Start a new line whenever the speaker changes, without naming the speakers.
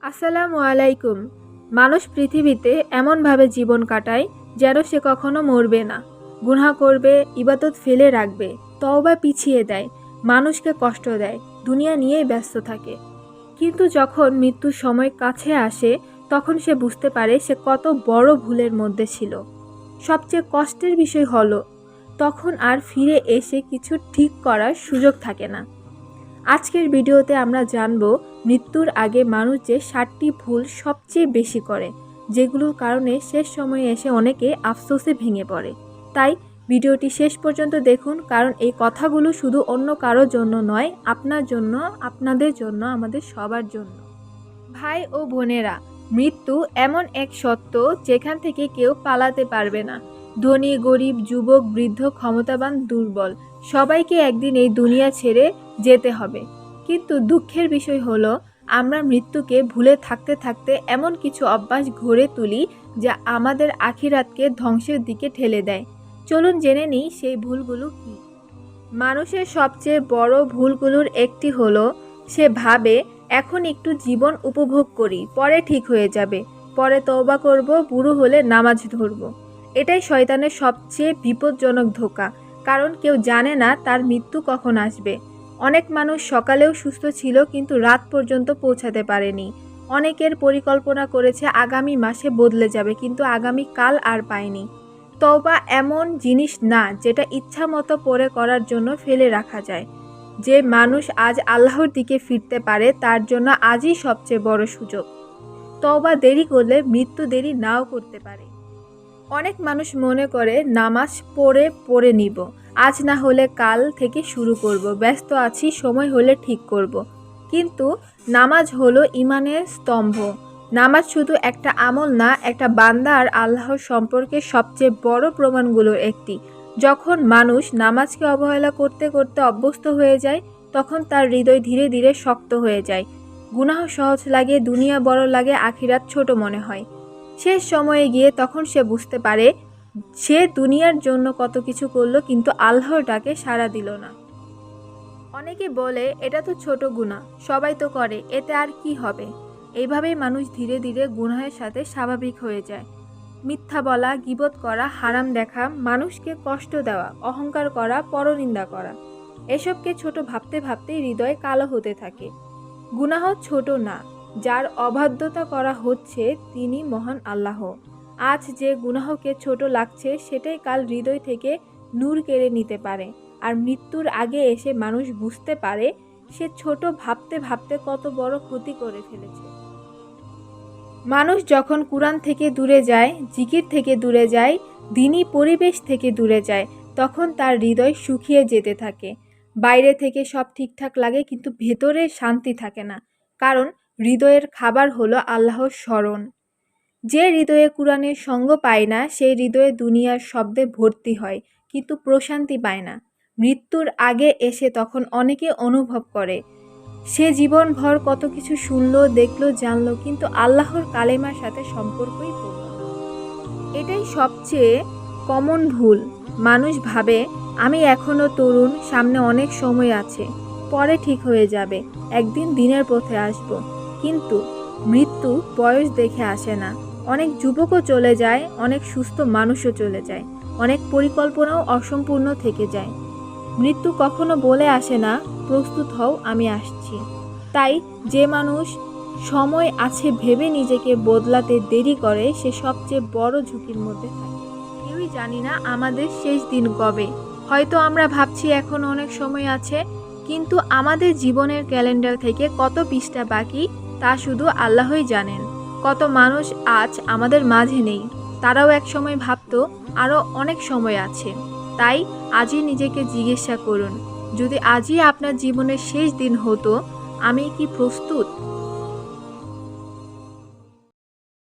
আসসালামু আলাইকুম। মানুষ পৃথিবীতে এমনভাবে জীবন কাটায় যেন সে কখনো মরবে না। গুনাহ করবে, ইবাদত ফেলে রাখবে, তওবা পিছিয়ে দেয়, মানুষকে কষ্ট দেয়, দুনিয়া নিয়েই ব্যস্ত থাকে। কিন্তু যখন মৃত্যুর সময় কাছে আসে তখন সে বুঝতে পারে সে কত বড় ভুলের মধ্যে ছিল। সবচেয়ে কষ্টের বিষয় হলো তখন আর ফিরে এসে কিছু ঠিক করার সুযোগ থাকে না। আজকের ভিডিওতে আমরা জানব মৃত্যুর আগে মানুষ যে 7টি ভুল সবচেয়ে বেশি করে, যেগুলোর কারণে শেষ সময়ে এসে অনেকে আফসোসে ভেঙে পড়ে। তাই ভিডিওটি শেষ পর্যন্ত দেখুন, কারণ এই কথাগুলো শুধু অন্য কারোর জন্য নয়, আপনার জন্য, আপনাদের জন্য, আমাদের সবার জন্য। ভাই ও বোনেরা, মৃত্যু এমন এক সত্য যেখান থেকে কেউ পালাতে পারবে না। ধনী, গরিব, যুবক, বৃদ্ধ, ক্ষমতাবান, দুর্বল, সবাইকে একদিন এই দুনিয়া ছেড়ে যেতে হবে। কিন্তু দুঃখের বিষয় হলো আমরা মৃত্যুকে ভুলে থাকতে থাকতে এমন কিছু অভ্যাস গড়ে তুলি যা আমাদের আখিরাতকে ধ্বংসের দিকে ঠেলে দেয়। চলুন জেনে নিই সেই ভুলগুলো কী। মানুষের সবচেয়ে বড় ভুলগুলোর একটি হলো সে ভাবে এখন একটু জীবন উপভোগ করি, পরে ঠিক হয়ে যাবে, পরে তওবা করব, বুড়ো হলে নামাজ ধরব। এটাই শয়তানের সবচেয়ে বিপজ্জনক ধোঁকা, কারণ কেউ জানে না তার মৃত্যু কখন আসবে। অনেক মানুষ সকালেও সুস্থ ছিল কিন্তু রাত পর্যন্ত পৌঁছাতে পারেনি। অনেকের পরিকল্পনা করেছে আগামী মাসে বদলে যাবে, কিন্তু আগামী কাল আর পায়নি। তওবা এমন জিনিস না যেটা ইচ্ছা মতো পরে করার জন্য ফেলে রাখা যায়। যে মানুষ আজ আল্লাহর দিকে ফিরতে পারে তার জন্য আজই সবচেয়ে বড় সুযোগ। তওবা দেরি করলে মৃত্যু দেরি নাও করতে পারে। অনেক মানুষ মনে করে নামাজ পড়ে নিব, আজ না হলে কাল থেকে শুরু করব, ব্যস্ত আছি, সময় হলে ঠিক করব। কিন্তু নামাজ হলো ঈমানের স্তম্ভ। নামাজ শুধু একটা আমল না, একটা বান্দা আর আল্লাহর সম্পর্কের সবচেয়ে বড় প্রমাণগুলোর একটি। যখন মানুষ নামাজকে অবহেলা করতে করতে অভ্যস্ত হয়ে যায় তখন তার হৃদয় ধীরে ধীরে শক্ত হয়ে যায়। গুনাহ সহজ লাগে, দুনিয়া বড় লাগে, আখিরাত ছোট মনে হয়। শেষ সময়ে গিয়ে তখন সে বুঝতে পারে সে দুনিয়ার জন্য কত কিছু করলো কিন্তু আল্লাহর ডাকে সাড়া দিল না। অনেকে বলে এটা তো ছোট গুনাহ, সবাই তো করে, এতে আর কি হবে। এইভাবেই মানুষ ধীরে ধীরে গুনাহের সাথে স্বাভাবিক হয়ে যায়। মিথ্যা বলা, গীবত করা, হারাম দেখা, মানুষকে কষ্ট দেওয়া, অহংকার করা, পরনিন্দা করা, এসবকে ছোট ভাবতে ভাবতেই হৃদয় কালো হতে থাকে। গুনাহ ছোট না, যার অবাধ্যতা করা হচ্ছে তিনি মহান আল্লাহ। আজ যে গুনাহকে ছোট লাগছে সেটাই কাল হৃদয় থেকে নূর কেড়ে নিতে পারে। আর মৃত্যুর আগে এসে মানুষ বুঝতে পারে সে ছোট ভাবতে ভাবতে কত বড় ক্ষতি করে ফেলেছে। মানুষ যখন কুরআন থেকে দূরে যায়, জিকির থেকে দূরে যায়, দ্বীনি পরিবেশ থেকে দূরে যায়, তখন তার হৃদয় শুকিয়ে যেতে থাকে। বাইরে থেকে সব ঠিকঠাক লাগে কিন্তু ভেতরে শান্তি থাকে না, কারণ হৃদয়ের খাবার হলো আল্লাহর স্মরণ। যে হৃদয়ে কুরআনের সঙ্গ পায় না সেই হৃদয়ে দুনিয়ার শব্দে ভর্তি হয় কিন্তু প্রশান্তি পায় না। মৃত্যুর আগে এসে তখন অনেকে অনুভব করে সে জীবনভর কত কিছু শুনলো, দেখলো, জানলো, কিন্তু আল্লাহর কালেমার সাথে সম্পর্কই করল না। এটাই সবচেয়ে কমন ভুল। মানুষ ভাবে আমি এখনো তরুণ, সামনে অনেক সময় আছে, পরে ঠিক হয়ে যাবে, একদিন দিনের পথে আসব। কিন্তু মৃত্যু বয়স দেখে আসে না। অনেক যুবকও চলে যায়, অনেক সুস্থ মানুষও চলে যায়, অনেক পরিকল্পনাও অসম্পূর্ণ থেকে যায়। মৃত্যু কখনো বলে আসে না প্রস্তুত হও আমি আসছি। তাই যে মানুষ সময় আছে ভেবে নিজেকে বদলাতে দেরি করে সে সবচেয়ে বড় ঝুঁকির মধ্যে থাকে। কেউই জানি না আমাদের শেষ দিন কবে। হয়তো আমরা ভাবছি এখন অনেক সময় আছে, কিন্তু আমাদের জীবনের ক্যালেন্ডার থেকে কত পৃষ্ঠা বাকি তা শুধু আল্লাহই জানেন। কত মানুষ আজ আমাদের মাঝে নেই, তারাও এক সময় ভাবতো আরও অনেক সময় আছে। তাই আজই নিজেকে জিজ্ঞাসা করুন, যদি আজই আপনার জীবনের শেষ দিন হতো, আমি কি প্রস্তুত?